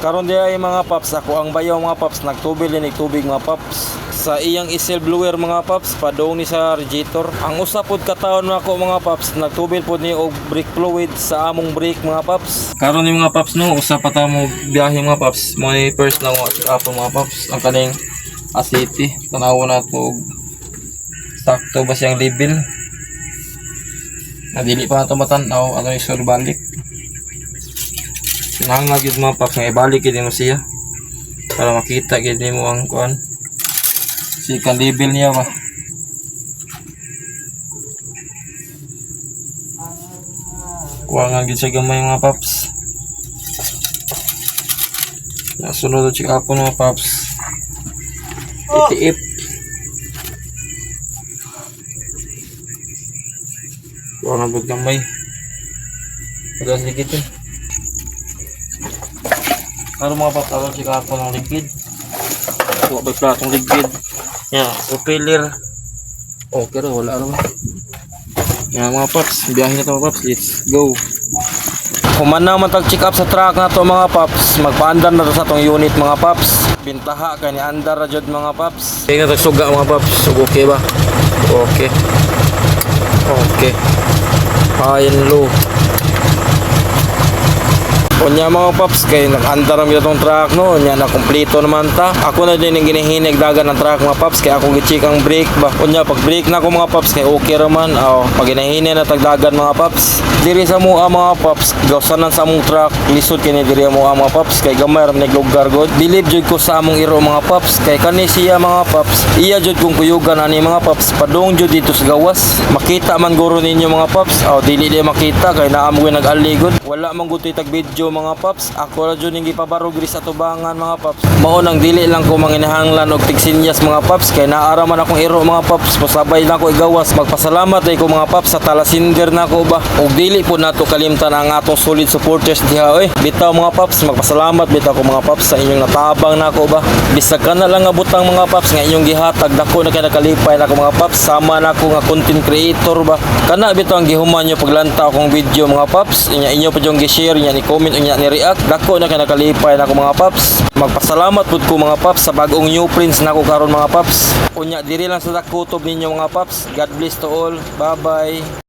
Karon di ay mga paps, ako ang bayaw mga paps, nagtubil ni tubig mga paps. Sa iyang isel blower mga paps, padong ni sa radiator. Ang usapod kataon nako mga paps, nagtubil pod ni og brake fluid sa among brake mga paps. Karon ni mga paps no, usa pa ta mo biyahe mga paps. Mo ni first na mo check mga paps, ang kaning asiti. Tanaw na to sakto ba siyang level. Nadili pa ito matanaw, ano yung sure balik. Sinangag yun mga paps, nga ibalik yun mo siya. Para makita yun mo ang kuhan. Sikan level niya ba. Kuha nga yun sa gamay mga paps. Nasunod o check up mga paps. Itiip. Kuha nga bud gamay. Pagas ligid yun. Ano mga paps, ako check up ng ligid. Kuha ba platong ligid. Yan, propeller. Okay rin, wala naman. Yan mga paps, biyahe na ito mga paps, let's go. Kumana man tag check up sa truck na to mga paps, magpaandar na to sa tong unit mga paps. Bintaha kay ni andar ra jud mga paps. Tingnan tag suga mga paps, okay ba? Okay. Okay. High and low. Kunya mga paps, kay nag-andar namin itong truck no, nya na kompleto naman ta. Ako na din yung ginihinig dagan ng truck mga paps, kaya ako gi-check ang brake ba. Kunya pag brake na ako mga paps, kay okay raman. Pag ginihinig na tagdagan mga paps, diri sa mua mga paps, gawsanan sa among truck, lisod kini diri mua mga paps, kay gamay ram naglugar god. Believe jud ko sa among iro mga paps, kay kani siya mga paps, iya jud kung kuyugan ani mga paps, padung jud dito sa gawas. Makita man guro ninyo mga paps, dili di makita kay naa mo nag-aligod. Wala man gud tag video mga paps, ako ra jud ngi pabarog sa tubangan mga paps. Mao nang dili lang ko manginahanglan og tigsinyas mga paps, kay naara man akong iro mga paps, pasabay na ko igawas. Magpasalamat ay ko mga paps sa talasinder nako ba. Og dili po nato kalimtan ang atong solid supporters diha oy. Bitaw mga paps, magpasalamat bitaw ko mga paps sa inyong natabang nako ba. Bisag kana lang nga butang mga paps nga inyong gihatag, dako na kay nakalipay nako mga paps, sama nako nga content creator ba. Kana bitaw ang gihuman nyo paglantaw akong video mga paps, inyo pa yung gi-share nya, ni comment nya, ni react, dako na kay nakalipay nako mga paps. Magpasalamat pud ko mga paps sa bagong new prints nako karon mga paps. Unya diri lang sa dakutob ninyo mga paps. God bless to all. Bye bye.